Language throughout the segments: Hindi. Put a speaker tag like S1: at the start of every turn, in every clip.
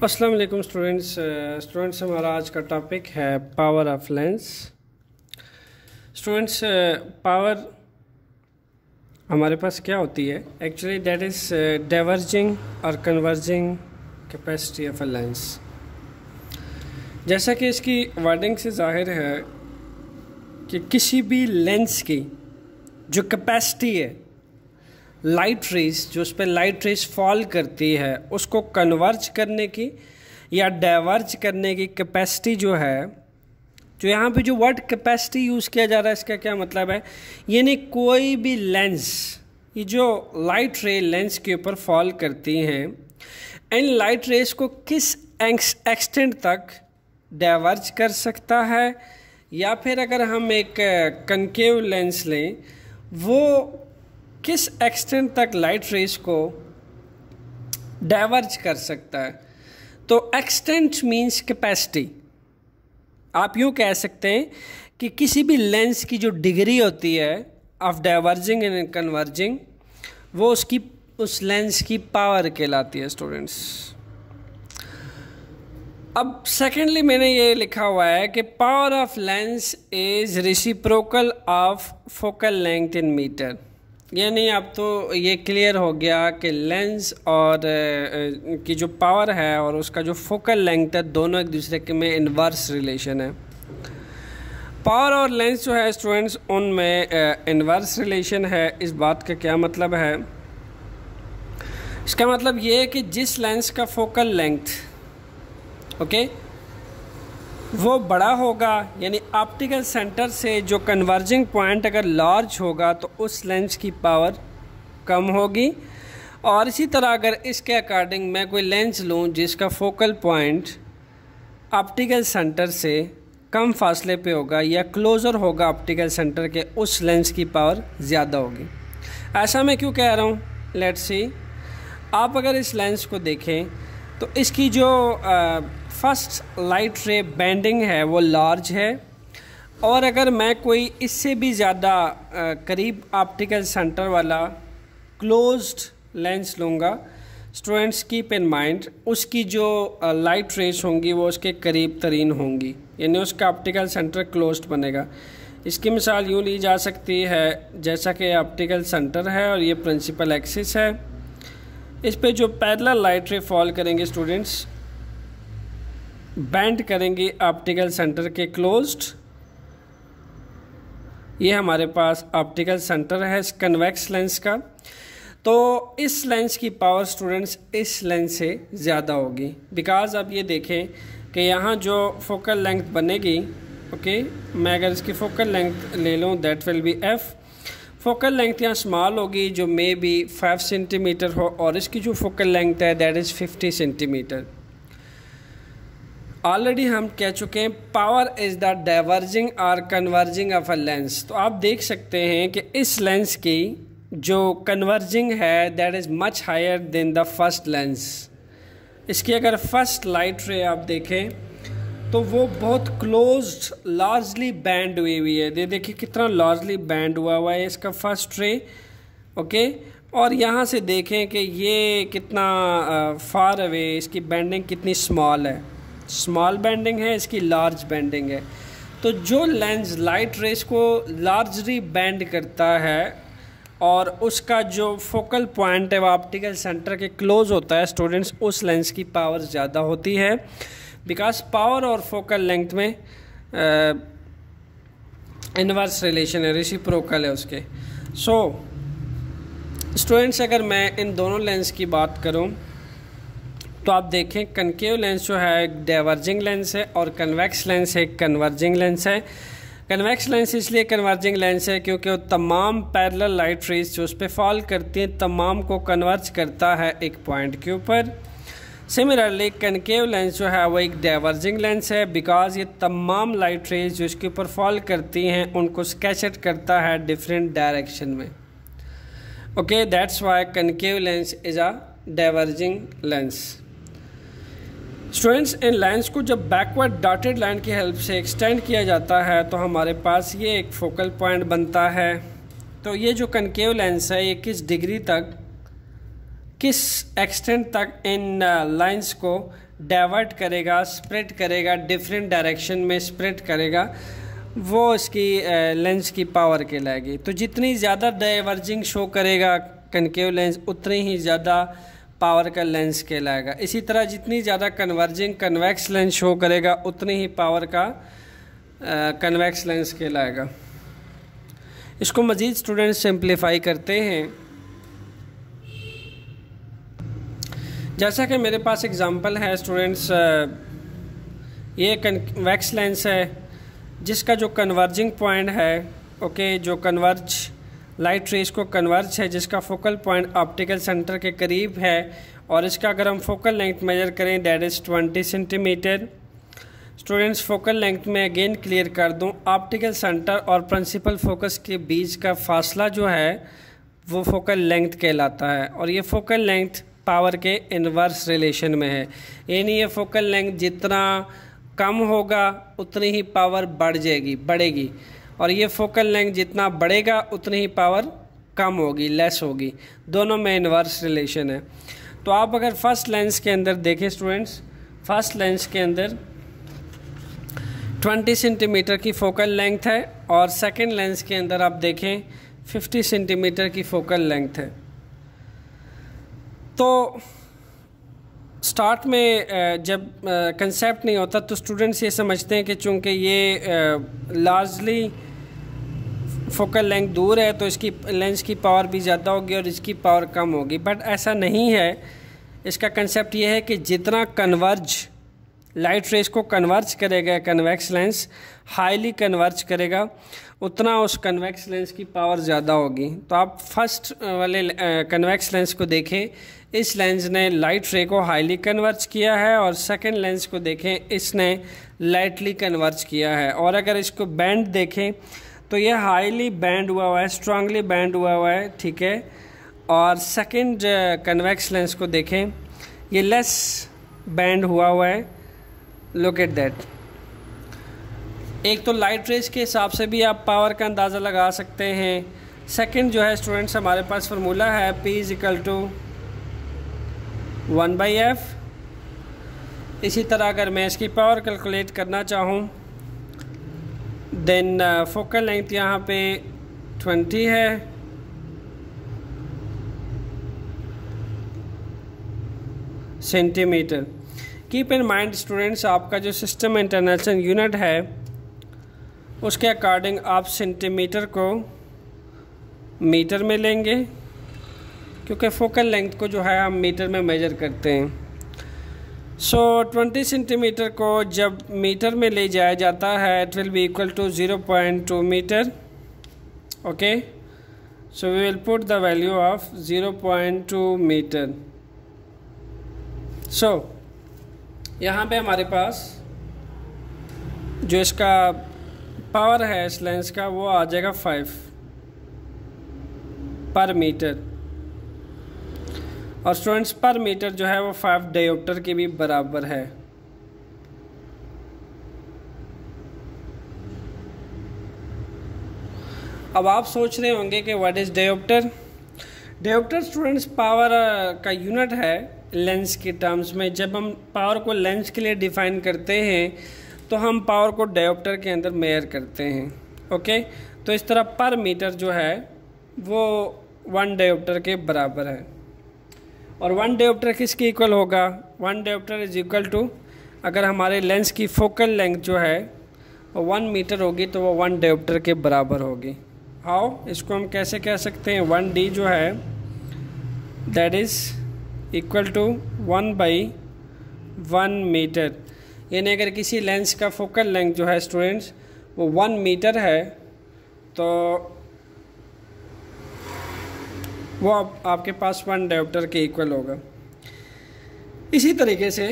S1: अस्सलाम वालेकुम स्टूडेंट्स हमारा आज का टॉपिक है power of lens. Students power हमारे पास क्या होती है एक्चुअली, दैट इज़ डाइवर्जिंग और converging capacity of a lens. जैसा कि इसकी वर्डिंग से जाहिर है कि किसी भी लेंस की जो कैपेसिटी है, लाइट रेज जो उस पर लाइट रेज फॉल करती है उसको कन्वर्ज करने की या डाइवर्ज करने की कैपेसिटी जो है, जो यहाँ पे जो वर्ड कैपेसिटी यूज़ किया जा रहा है इसका क्या मतलब है, यानी कोई भी लेंस, ये जो लाइट रे लेंस के ऊपर फॉल करती हैं, इन लाइट रेज को किस एक्सटेंट तक डाइवर्ज कर सकता है, या फिर अगर हम एक कनकेव लेंस लें वो किस एक्सटेंट तक लाइट रेज को डाइवर्ज कर सकता है। तो एक्सटेंट मींस कैपेसिटी। आप यूँ कह सकते हैं कि किसी भी लेंस की जो डिग्री होती है ऑफ डाइवर्जिंग एंड कन्वर्जिंग, वो उसकी उस लेंस की पावर कहलाती है स्टूडेंट्स। अब सेकेंडली मैंने ये लिखा हुआ है कि power of lens is reciprocal of focal length in metre. यानी अब तो ये क्लियर हो गया कि लेंस और की जो पावर है और उसका जो फोकल लेंथ है दोनों एक दूसरे के में इन्वर्स रिलेशन है। पावर और लेंस जो है स्टूडेंट्स उनमें इन्वर्स रिलेशन है। इस बात का क्या मतलब है? इसका मतलब ये है कि जिस लेंस का फोकल लेंथ वो बड़ा होगा, यानी ऑप्टिकल सेंटर से जो कन्वर्जिंग पॉइंट अगर लार्ज होगा तो उस लेंस की पावर कम होगी। और इसी तरह अगर इसके अकॉर्डिंग मैं कोई लेंस लूँ जिसका फोकल पॉइंट ऑप्टिकल सेंटर से कम फासले पे होगा या क्लोज़र होगा ऑप्टिकल सेंटर के, उस लेंस की पावर ज़्यादा होगी। ऐसा मैं क्यों कह रहा हूँ, लेट्स सी। आप अगर इस लेंस को देखें तो इसकी जो फर्स्ट लाइट रे बेंडिंग है वो लार्ज है, और अगर मैं कोई इससे भी ज़्यादा करीब ऑप्टिकल सेंटर वाला क्लोज्ड लेंस लूँगा, स्टूडेंट्स कीप इन माइंड उसकी जो लाइट रेज होंगी वो उसके करीब तरीन होंगी, यानी उसका ऑप्टिकल सेंटर क्लोज्ड बनेगा। इसकी मिसाल यूँ ली जा सकती है जैसा कि ऑप्टिकल सेंटर है और ये प्रिंसिपल एक्सिस है, इस पे जो पैरेलल लाइट रे फॉल करेंगे स्टूडेंट्स, बैंड करेंगे ऑप्टिकल सेंटर के क्लोज्ड। ये हमारे पास ऑप्टिकल सेंटर है इस कन्वेक्स लेंस का। तो इस लेंस की पावर स्टूडेंट्स इस लेंस से ज़्यादा होगी, बिकॉज अब ये देखें कि यहाँ जो फोकल लेंथ बनेगी, मैं अगर इसकी फोकल लेंथ ले लूँ that will B F. Focal length यहाँ स्मॉल होगी जो मे बी 5 सेंटीमीटर हो, और इसकी जो फोकल लेंथ है दैट इज़ 50 सेंटीमीटर। ऑलरेडी हम कह चुके हैं पावर इज़ द डाइवर्जिंग और कन्वर्जिंग ऑफ अ लेंस। तो आप देख सकते हैं कि इस लेंस की जो कन्वर्जिंग है that is much higher than the first lens. इसकी अगर फर्स्ट लाइट रे आप देखें तो वो बहुत क्लोज्ड लार्जली बैंड हुई हुई है। देखिए कितना लार्जली बैंड हुआ है इसका फर्स्ट रे, और यहाँ से देखें कि ये कितना फार अवे, इसकी बैंडिंग कितनी स्मॉल है, स्मॉल बैंडिंग है, इसकी लार्ज बैंडिंग है। तो जो लेंस लाइट रेस को लार्जली बैंड करता है और उसका जो फोकल पॉइंट है वो ऑप्टिकल सेंटर के क्लोज होता है स्टूडेंट्स, उस लेंस की पावर ज़्यादा होती है, बिकॉज पावर और फोकल लेंथ में इन्वर्स रिलेशन है, रेसिप्रोकल है उसके। सो स्टूडेंट्स अगर मैं इन दोनों लेंस की बात करूं तो आप देखें कनकेव लेंस जो है एक डाइवर्जिंग लेंस है और कन्वेक्स लेंस एक कन्वर्जिंग लेंस है। कन्वेक्स लेंस इसलिए कन्वर्जिंग लेंस है क्योंकि वो तमाम पैरेलल लाइट रेज जो उस पर फॉल करती हैं तमाम को कन्वर्ज करता है एक पॉइंट के ऊपर। सिमिलरली कनकेव लेंस जो है वो एक डाइवर्जिंग लेंस है, बिकॉज ये तमाम लाइट रेज जो इसके ऊपर फॉल करती हैं उनको स्कैचर्ड करता है डिफरेंट डायरेक्शन में। That's why concave lens is a diverging lens. Students in lens को जब बैकवर्ड डॉटेड लाइन की हेल्प से एक्सटेंड किया जाता है तो हमारे पास ये एक फोकल पॉइंट बनता है। तो ये जो कनकेव लेंस है ये किस डिग्री तक किस एक्सटेंट तक इन लाइंस को डाइवर्ट करेगा, स्प्रेड करेगा, डिफरेंट डायरेक्शन में स्प्रेड करेगा, वो इसकी लेंस की पावर कहलाएगी। तो जितनी ज़्यादा डाइवर्जिंग शो करेगा कनकेव लेंस, उतनी ही ज़्यादा पावर का लेंस कहलाएगा। इसी तरह जितनी ज़्यादा कन्वर्जिंग कन्वेक्स लेंस शो करेगा, उतनी ही पावर का कन्वेक्स लेंस कहलाएगा। इसको मज़ीद स्टूडेंट्स सिंप्लीफाई करते हैं। जैसा कि मेरे पास एग्जांपल है स्टूडेंट्स, ये कन्वेक्स लेंस है जिसका जो कन्वर्जिंग पॉइंट है, ओके, जो कन्वर्ज लाइट रेज को कन्वर्ज है, जिसका फोकल पॉइंट ऑप्टिकल सेंटर के करीब है, और इसका अगर हम फोकल लेंथ मेजर करें that is 20 centimetre. Students focal length में अगेन क्लियर कर दूं, ऑप्टिकल सेंटर और प्रिंसिपल फोकस के बीच का फासला जो है वो फोकल लेंथ कहलाता है, और ये फोकल लेंथ पावर के इन्वर्स रिलेशन में है। यानी ये फोकल लेंथ जितना कम होगा उतनी ही पावर बढ़ेगी, और ये फोकल लेंथ जितना बढ़ेगा उतनी ही पावर कम होगी, लेस होगी। दोनों में इन्वर्स रिलेशन है। तो आप अगर फर्स्ट लेंस के अंदर देखें स्टूडेंट्स, फर्स्ट लेंस के अंदर 20 सेंटीमीटर की फोकल लेंथ है, और सेकंड लेंस के अंदर आप देखें 50 सेंटीमीटर की फोकल लेंथ है। तो स्टार्ट में जब कंसेप्ट नहीं होता तो स्टूडेंट्स ये समझते हैं कि चूँकि ये लार्जली फोकल लेंथ दूर है तो इसकी लेंस की पावर भी ज़्यादा होगी और इसकी पावर कम होगी, बट ऐसा नहीं है। इसका कंसेप्ट ये है कि जितना कन्वर्ज लाइट रेस को कन्वर्ज करेगा कन्वेक्स लेंस, हाईली कन्वर्ज करेगा, उतना उस कन्वेक्स लेंस की पावर ज़्यादा होगी। तो आप फर्स्ट वाले कन्वेक्स लेंस को देखें, इस लेंस ने लाइट रे को हाईली कन्वर्ज किया है, और सेकंड लेंस को देखें इसने लाइटली कन्वर्ज किया है। और अगर इसको बैंड देखें तो ये हाईली बैंड हुआ है, स्ट्रांगली बैंड हुआ है, ठीक है। और सेकंड कन्वेक्स लेंस को देखें, ये लेस बैंड हुआ है। Look at that. एक तो लाइट रेस के हिसाब से भी आप पावर का अंदाज़ा लगा सकते हैं। सेकंड जो है स्टूडेंट्स, हमारे पास फार्मूला है P = 1/f। इसी तरह अगर मैं इसकी पावर कैलकुलेट करना चाहूँ देन फोकल लेंथ यहाँ पे 20 है, centimetre. Keep in mind students, आपका जो सिस्टम इंटरनेशनल यूनिट है उसके अकॉर्डिंग आप सेंटीमीटर को मीटर में लेंगे, क्योंकि फोकल लेंथ को जो है हम मीटर में मेजर करते हैं। सो 20 सेंटीमीटर को जब मीटर में ले जाया जाता है it will be equal to 0.2 metre. Okay, so we will put the value of 0.2 metre. So यहाँ पे हमारे पास जो इसका पावर है इस लेंस का वो आ जाएगा 5 पर मीटर, और स्टूडेंट्स पर मीटर जो है वो 5 डायोप्टर के भी बराबर है। अब आप सोच रहे होंगे कि what is dioptre. Dioptre students power का यूनिट है लेंस के टर्म्स में। जब हम पावर को लेंस के लिए डिफाइन करते हैं तो हम पावर को डायोप्टर के अंदर मेजर करते हैं। ओके, तो इस तरह पर मीटर जो है वो 1 डायोप्टर के बराबर है। और 1 डायोप्टर किसके इक्वल होगा? 1 डायोप्टर इज इक्वल टू, अगर हमारे लेंस की फोकल लेंथ जो है वो 1 मीटर होगी तो वो 1 डायोप्टर के बराबर होगी। हाउ, इसको हम कैसे कह सकते हैं? 1D जो है that is equal to 1/1 metre. यानी अगर किसी लेंस का फोकल लेंथ जो है स्टूडेंट्स वो 1 मीटर है तो वो आपके पास 1 डायोप्टर के इक्वल होगा। इसी तरीके से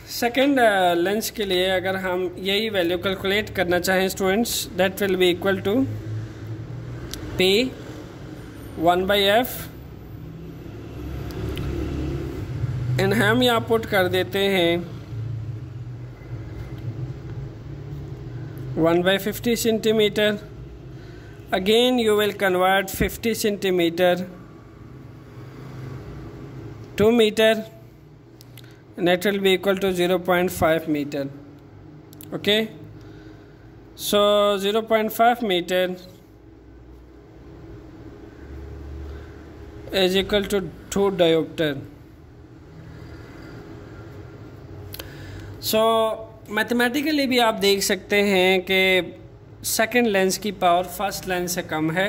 S1: सेकेंड लेंस के लिए अगर हम यही वैल्यू कैलकुलेट करना चाहें students, that will be equal to P 1/f, and हम यहाँ पुट कर देते हैं 1/50 centimetre. Again you will convert 50 centimetre 2 meter, and it will be equal to 0.5 meter. Okay, so 0.5 meter is equal to 2 diopter. So mathematically भी आप देख सकते हैं कि सेकंड लेंस की पावर फर्स्ट लेंस से कम है,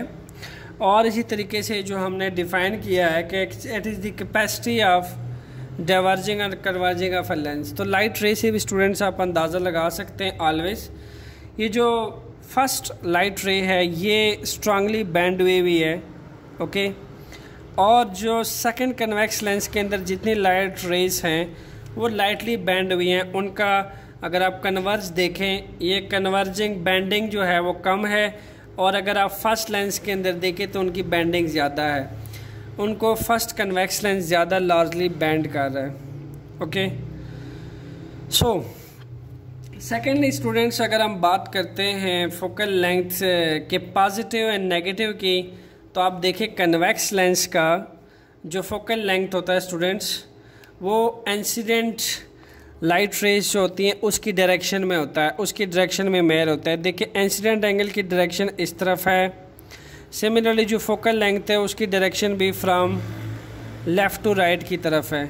S1: और इसी तरीके से जो हमने डिफ़ाइन किया है कि it is the capacity of diverging और कन्वर्जिंग ऑफ अ लेंस। तो लाइट रे से भी स्टूडेंट्स आप अंदाज़ा लगा सकते हैं ऑलवेज। ये जो फर्स्ट लाइट रे है ये स्ट्रांगली बैंड वेव ही है, ओके। और जो सेकंड कन्वेक्स लेंस के अंदर जितनी लाइट रेज हैं वो लाइटली बैंड हुई हैं। उनका अगर आप कन्वर्ज देखें, ये कन्वर्जिंग बैंडिंग जो है वो कम है, और अगर आप फर्स्ट लेंस के अंदर देखें तो उनकी बैंडिंग ज़्यादा है। उनको फर्स्ट कन्वेक्स लेंस ज़्यादा लार्जली बैंड कर रहा है, ओके। सो सेकेंडली स्टूडेंट्स, अगर हम बात करते हैं फोकल लेंथ के पॉजिटिव एंड नेगेटिव की, तो आप देखें कन्वेक्स लेंस का जो फोकल लेंथ होता है स्टूडेंट्स, वो इंसिडेंट लाइट रेज जो होती हैं उसकी डायरेक्शन में होता है, उसकी डायरेक्शन में मेयर होता है। देखिए इंसिडेंट एंगल की डायरेक्शन इस तरफ है। सिमिलरली जो फोकल लेंथ है उसकी डायरेक्शन भी फ्रॉम लेफ़्ट टू राइट की तरफ है।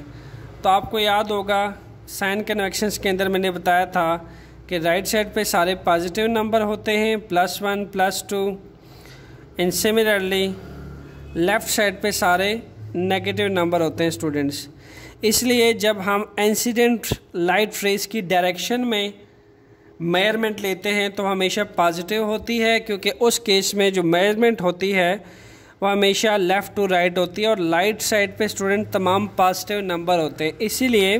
S1: तो आपको याद होगा साइन कन्वेक्शंस के अंदर मैंने बताया था कि राइट साइड पे सारे पॉजिटिव नंबर होते हैं, +1 +2, एंड सिमिलरली लेफ़्ट साइड पे सारे नेगेटिव नंबर होते हैं स्टूडेंट्स। इसलिए जब हम इंसिडेंट लाइट रेज की डायरेक्शन में मेजरमेंट लेते हैं तो हमेशा पॉजिटिव होती है, क्योंकि उस केस में जो मेजरमेंट होती है वो हमेशा लेफ़्ट टू राइट होती है, और लाइट साइड पे स्टूडेंट तमाम पॉजिटिव नंबर होते हैं। इसीलिए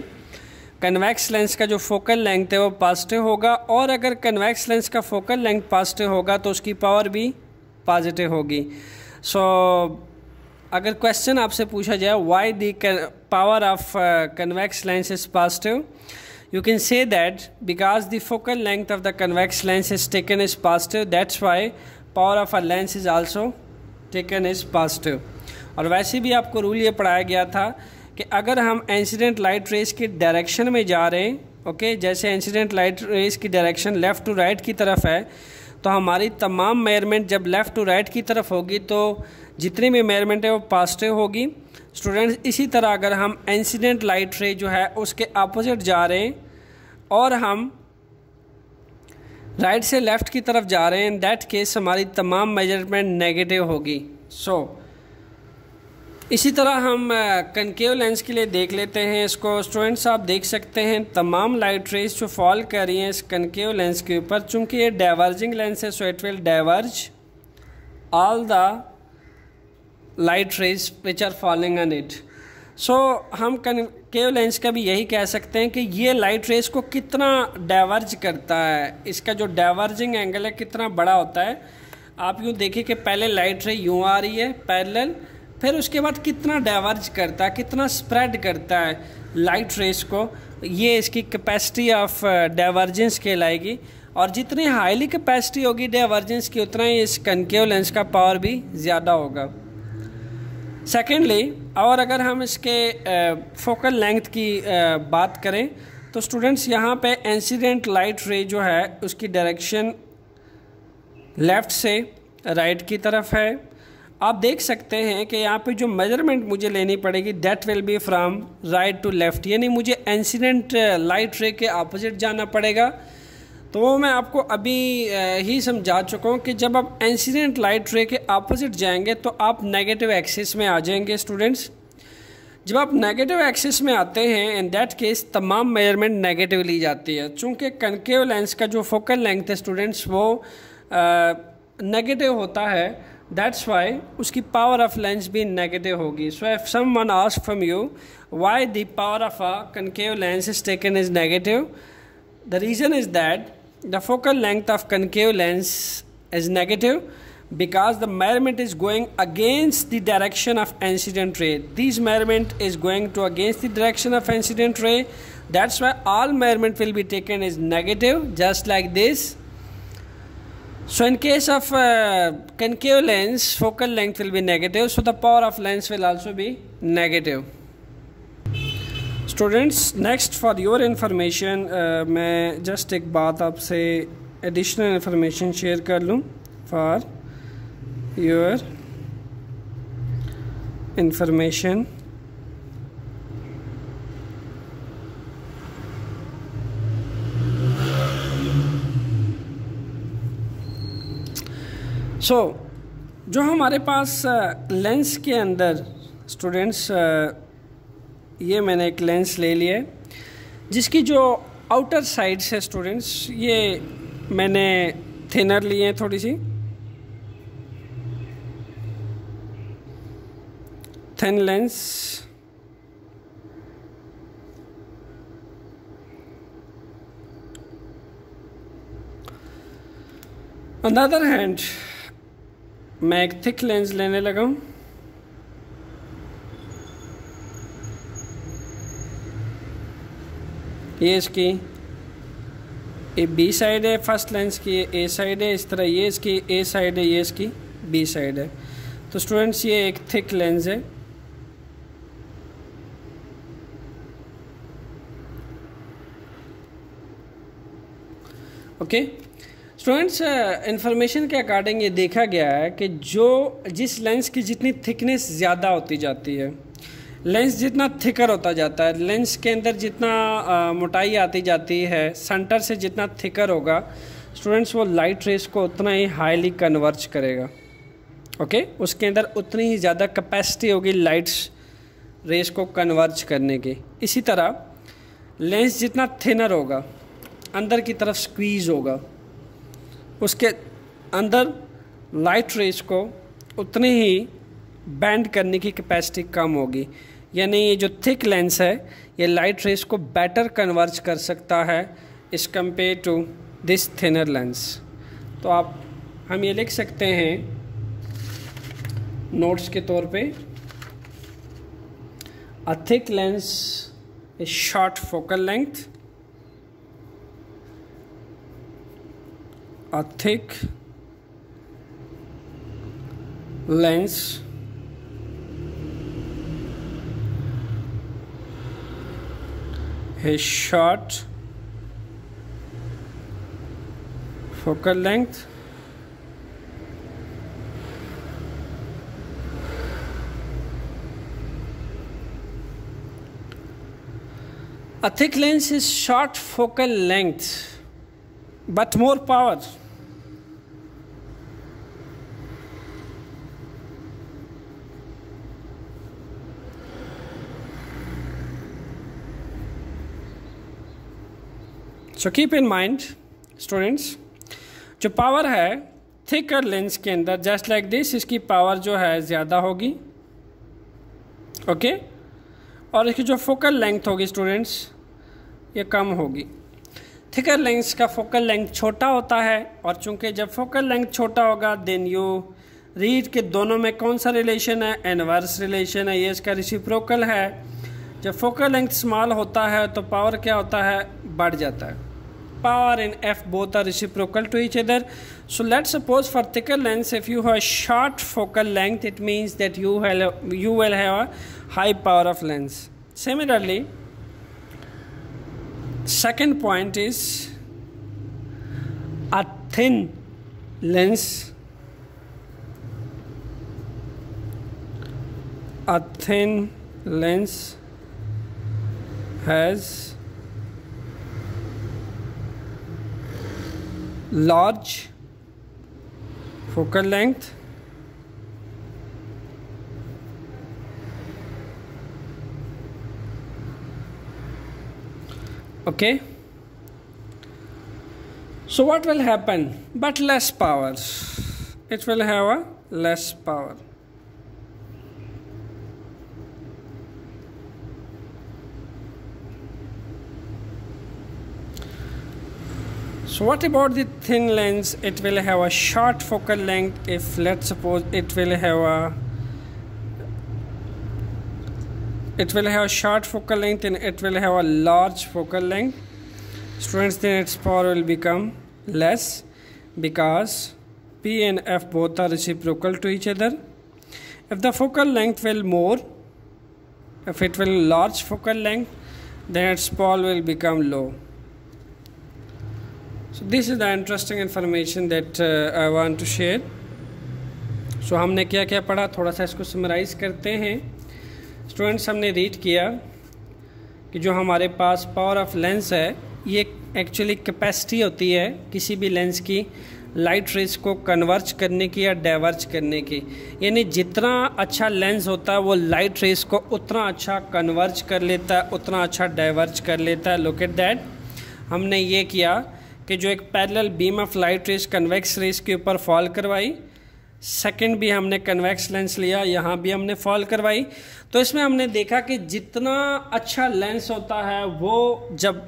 S1: कन्वेक्स लेंस का जो फोकल लेंथ है वो पॉजिटिव होगा, और अगर कन्वेक्स लेंस का फोकल लेंथ पॉजिटिव होगा तो उसकी पावर भी पॉजिटिव होगी। सो अगर क्वेश्चन आपसे पूछा जाए why the power of convex lens is positive, you can say that because the focal length of the convex lens is taken as positive, that's why power of a lens is also taken as positive। और वैसे भी आपको रूल ये पढ़ाया गया था कि अगर हम इंसिडेंट लाइट रेज की डायरेक्शन में जा रहे हैं, ओके, जैसे इंसिडेंट लाइट रेज की डायरेक्शन लेफ़्ट टू राइट की तरफ है, तो हमारी तमाम मेजरमेंट जब लेफ़्ट टू राइट की तरफ होगी तो जितनी भी मेजरमेंट है वो पॉजिटिव होगी स्टूडेंट्स। इसी तरह अगर हम इंसिडेंट लाइट रे जो है उसके अपोजिट जा रहे हैं और हम राइट से लेफ़्ट की तरफ जा रहे हैं, इन दैट केस हमारी तमाम मेजरमेंट नेगेटिव होगी। सो इसी तरह हम कनकेव लेंस के लिए देख लेते हैं इसको। स्टूडेंट्स आप देख सकते हैं तमाम लाइट रेज जो फॉल कर रही हैं इस कनकेव लेंस के ऊपर, चूँकि ये डाइवर्जिंग लेंस है, so it will diverge all the light rays which are falling on it. So हम कनकेव लेंस का भी यही कह सकते हैं कि ये लाइट रेज को कितना डाइवर्ज करता है, इसका जो डाइवर्जिंग एंगल है कितना बड़ा होता है। आप यूँ देखिए कि पहले लाइट रे यूँ आ रही है पैरेलल, फिर उसके बाद कितना डाइवर्ज करता है, कितना स्प्रेड करता है लाइट रेज को, ये इसकी कैपेसिटी ऑफ डाइवर्जेंस कहलाएगी। और जितनी हाईली कैपेसिटी होगी डाइवर्जेंस की, उतना ही इस कनकेव लेंस का पावर भी ज़्यादा होगा। सेकेंडली, और अगर हम इसके फोकल लेंथ की बात करें तो स्टूडेंट्स यहाँ पे इंसिडेंट लाइट रे जो है उसकी डायरेक्शन लेफ़्ट से राइट की तरफ है। आप देख सकते हैं कि यहाँ पे जो मेजरमेंट मुझे लेनी पड़ेगी that will be from right to left, यानी मुझे इंसिडेंट लाइट रे के अपोजिट जाना पड़ेगा। तो वो मैं आपको अभी ही समझा चुका हूँ कि जब आप इंसिडेंट लाइट रे के अपोजिट जाएंगे तो आप नेगेटिव एक्सिस में आ जाएंगे स्टूडेंट्स। जब आप नेगेटिव एक्सिस में आते हैं इन दैट केस तमाम मेजरमेंट नेगेटिव ली जाती है। चूँकि कनकेव लेंस का जो फोकल लेंथ है स्टूडेंट्स वो नेगेटिव होता है, दैट्स वाई उसकी पावर ऑफ लेंस भी नेगेटिव होगी। So if someone ask from you why the power of a concave lens is taken is negative, the reason is that the focal length of concave lens is negative because the measurement is going against the direction of incident ray. This measurement is going to against the direction of incident ray. That's why all measurement will be taken as negative, just like this. So in case of concave lens, focal length will be negative, so the power of lens will also be negative. Students, next for your information मैं जस्ट एक बात आपसे एडिशनल इन्फॉर्मेशन शेयर कर लूँ फॉर योर इन्फॉर्मेशन। जो हमारे पास लेंस के अंदर स्टूडेंट्स, ये मैंने एक लेंस ले लिया है जिसकी जो आउटर साइड है स्टूडेंट्स, ये मैंने थिनर लिए हैं थोड़ी सी thin lens. On the other hand मैं एक थिक लेंस लेने लगा हूँ। ये इसकी ए बी साइड है, फर्स्ट लेंस की ए साइड है, इस तरह ये इसकी ए साइड है, ये इसकी बी साइड है। तो स्टूडेंट्स ये एक थिक लेंस है। ओके स्टूडेंट्स, इंफॉर्मेशन के अकॉर्डिंग ये देखा गया है कि जिस लेंस की जितनी थिकनेस ज़्यादा होती जाती है, लेंस जितना थिकर होता जाता है, लेंस के अंदर जितना मोटाई आती जाती है, सेंटर से जितना थिकर होगा स्टूडेंट्स, वो लाइट रेस को उतना ही हाईली कन्वर्ज करेगा। ओके उसके अंदर उतनी ही ज़्यादा कैपेसिटी होगी लाइट्स रेस को कन्वर्ज करने की। इसी तरह लेंस जितना थिनर होगा, अंदर की तरफ स्क्वीज़ होगा, उसके अंदर लाइट रेस को उतनी ही बैंड करने की कैपेसिटी कम होगी। यानी ये जो थिक लेंस है ये लाइट रेस को बेटर कन्वर्ज कर सकता है इस compare to this thinner lens. तो हम ये लिख सकते हैं नोट्स के तौर पे, a thick lens is short focal length, a thick lens is short focal length, a thick lens is short focal length but more power. So keep in mind students, जो पावर है थिकर लेंस के अंदर जस्ट लाइक दिस, इसकी पावर जो है ज़्यादा होगी। ओके और इसकी जो फोकल लेंथ होगी स्टूडेंट्स ये कम होगी। थिकर लेंस का फोकल लेंथ छोटा होता है और चूंकि जब फोकल लेंथ छोटा होगा देन यू रीड के दोनों में कौन सा रिलेशन है, इनवर्स रिलेशन है, ये इसका रेसिप्रोकल है। जब फोकल लेंथ स्मॉल होता है तो पावर क्या होता है, बढ़ जाता है। Power in F both are reciprocal to each other. So let's suppose for thicker lens, if you have short focal length, it means that you will have a high power of lens. Similarly, second point is a thin lens. A thin lens has large focal length okay, so what will happen, but less power, it will have a less power. So what about the thin lens? It will have a short focal length. If let's suppose it will have a short focal length and it will have a large focal length, students, then its power will become less because P and F both are reciprocal to each other. If the focal length will more, if it will large focal length, then its pole will become low. So this is the interesting information that I want to share. So हमने क्या क्या पढ़ा, थोड़ा सा इसको समराइज़ करते हैं। स्टूडेंट्स, हमने रीड किया कि जो हमारे पास पावर ऑफ लेंस है, ये एक्चुअली कैपेसिटी होती है किसी भी लेंस की लाइट रेज को कन्वर्ज करने की या डाइवर्ज करने की। यानी जितना अच्छा लेंस होता है वो लाइट रेज को उतना अच्छा कन्वर्ज कर लेता है, उतना अच्छा डाइवर्ज कर लेता है। लुक एट दैट, हमने ये किया कि जो एक parallel beam of light rays convex rays के ऊपर फॉल करवाई। सेकंड भी हमने कन्वेक्स लेंस लिया, यहाँ भी हमने फॉल करवाई। तो इसमें हमने देखा कि जितना अच्छा लेंस होता है वो जब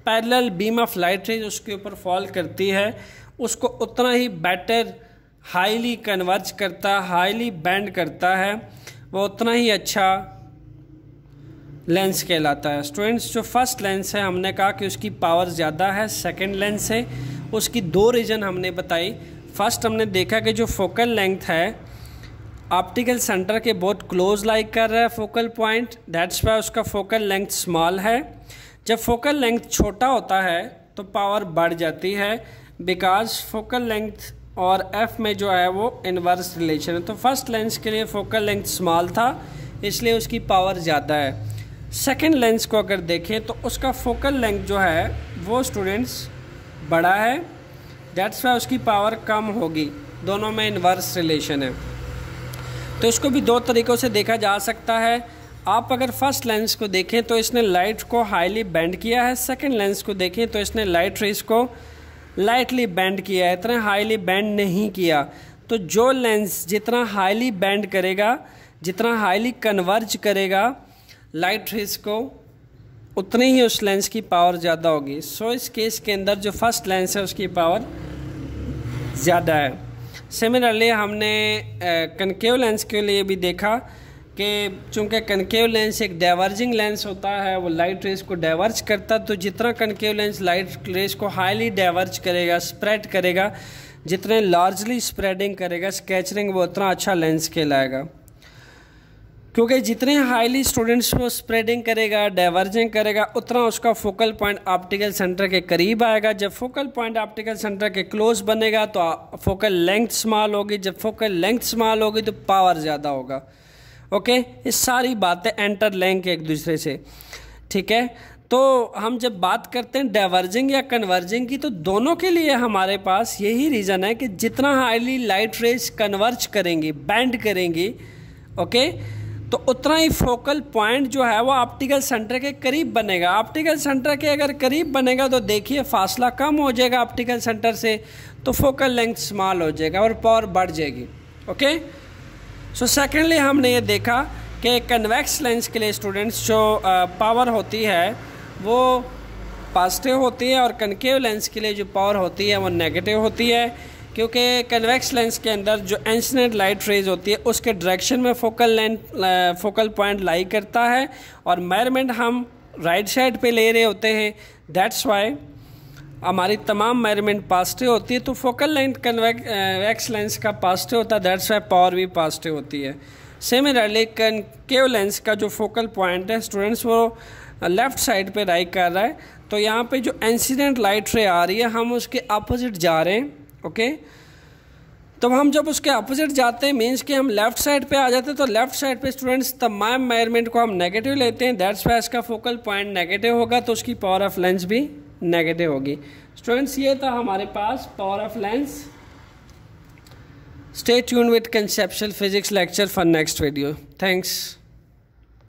S1: parallel beam of light raise उसके ऊपर फॉल करती है उसको उतना ही बेटर हाईली कन्वर्ज करता है, हाईली बेंड करता है, वो उतना ही अच्छा लेंस कहलाता है। स्टूडेंट्स, जो फर्स्ट लेंस है हमने कहा कि उसकी पावर ज़्यादा है, सेकंड लेंस है उसकी दो रीज़न हमने बताई। फर्स्ट हमने देखा कि जो फोकल लेंथ है ऑप्टिकल सेंटर के बहुत क्लोज लाई कर रहा है फोकल पॉइंट, दैट्स वाई उसका फोकल लेंथ स्मॉल है। जब फोकल लेंथ छोटा होता है तो पावर बढ़ जाती है, बिकॉज फोकल लेंथ और एफ में जो है वो इनवर्स रिलेशन है। तो फर्स्ट लेंस के लिए फोकल लेंथ स्मॉल था इसलिए उसकी पावर ज़्यादा है। सेकंड लेंस को अगर देखें तो उसका फोकल लेंथ जो है वो स्टूडेंट्स बड़ा है, दैट्स वाई उसकी पावर कम होगी। दोनों में इनवर्स रिलेशन है। तो इसको भी दो तरीक़ों से देखा जा सकता है। आप अगर फर्स्ट लेंस को देखें तो इसने लाइट को हाईली बेंड किया है, सेकंड लेंस को देखें तो इसने लाइट रेज को लाइटली बेंड किया है, इतना हाईली बेंड नहीं किया। तो जो लेंस जितना हाईली बेंड करेगा, जितना हाईली कन्वर्ज करेगा लाइट रेज को, उतनी ही उस लेंस की पावर ज़्यादा होगी। सो इस केस के अंदर जो फर्स्ट लेंस है उसकी पावर ज़्यादा है। सिमिलरली हमने कनकेव लेंस के लिए भी देखा कि चूँकि कनकेव लेंस एक डाइवर्जिंग लेंस होता है, वो लाइट रेज को डाइवर्ज करता, तो जितना कनकेव लेंस लाइट रेज को हाईली डाइवर्ज करेगा, स्प्रेड करेगा, जितने लार्जली स्प्रेडिंग करेगा, स्कैचरिंग, वो उतना अच्छा लेंस कहलाएगा। क्योंकि जितने हाईली स्टूडेंट्स को स्प्रेडिंग करेगा, डाइवर्जिंग करेगा, उतना उसका फोकल पॉइंट ऑप्टिकल सेंटर के करीब आएगा। जब फोकल पॉइंट ऑप्टिकल सेंटर के क्लोज बनेगा तो फोकल लेंथ स्मॉल होगी, जब फोकल लेंथ स्मॉल होगी तो पावर ज़्यादा होगा। ओके, ये सारी बातें एंटर लिंक एक दूसरे से, ठीक है। तो हम जब बात करते हैं डाइवर्जिंग या कन्वर्जिंग की, तो दोनों के लिए हमारे पास यही रीज़न है कि जितना हाईली लाइट रेज कन्वर्ज करेंगी, बैंड करेंगी, ओके, तो उतना ही फोकल पॉइंट जो है वो ऑप्टिकल सेंटर के करीब बनेगा। ऑप्टिकल सेंटर के अगर करीब बनेगा तो देखिए फासला कम हो जाएगा ऑप्टिकल सेंटर से, तो फोकल लेंथ स्मॉल हो जाएगा और पावर बढ़ जाएगी। ओके, सो सेकेंडली हमने ये देखा कि कन्वेक्स लेंस के लिए स्टूडेंट्स जो पावर होती है वो पॉजिटिव होती है और कनकेव लेंस के लिए जो पावर होती है वो नेगेटिव होती है, क्योंकि कन्वेक्स लेंस के अंदर जो इंसिडेंट लाइट रेज होती है उसके डायरेक्शन में फोकल पॉइंट लाई करता है और मेजरमेंट हम राइट साइड पे ले रहे होते हैं, दैट्स वाई हमारी तमाम मेजरमेंट पॉजिटिव होती है। तो फोकल लेंथ कन्वेक्स लेंस का पॉजिटिव होता है, दैट्स वाई पावर भी पॉजिटिव होती है। सिमिलरली कनकेव लेंस का जो फोकल पॉइंट है स्टूडेंट्स वो लेफ़्ट साइड पे राइट कर रहा है, तो यहाँ पे जो इंसिडेंट लाइट रे आ रही है हम उसके अपोजिट जा रहे हैं। ओके, तो हम जब उसके अपोजिट जाते हैं मीन्स कि हम लेफ़्ट साइड पे आ जाते हैं, तो लेफ़्ट साइड पे स्टूडेंट्स तमाम मेजरमेंट को हम नेगेटिव लेते हैं, दैट्स वाई इसका फोकल पॉइंट नेगेटिव होगा, तो उसकी पावर ऑफ लेंस भी नेगेटिव होगी। स्टूडेंट्स, ये था हमारे पास power of lens. Stay tuned with conceptual physics lecture for next video. Thanks.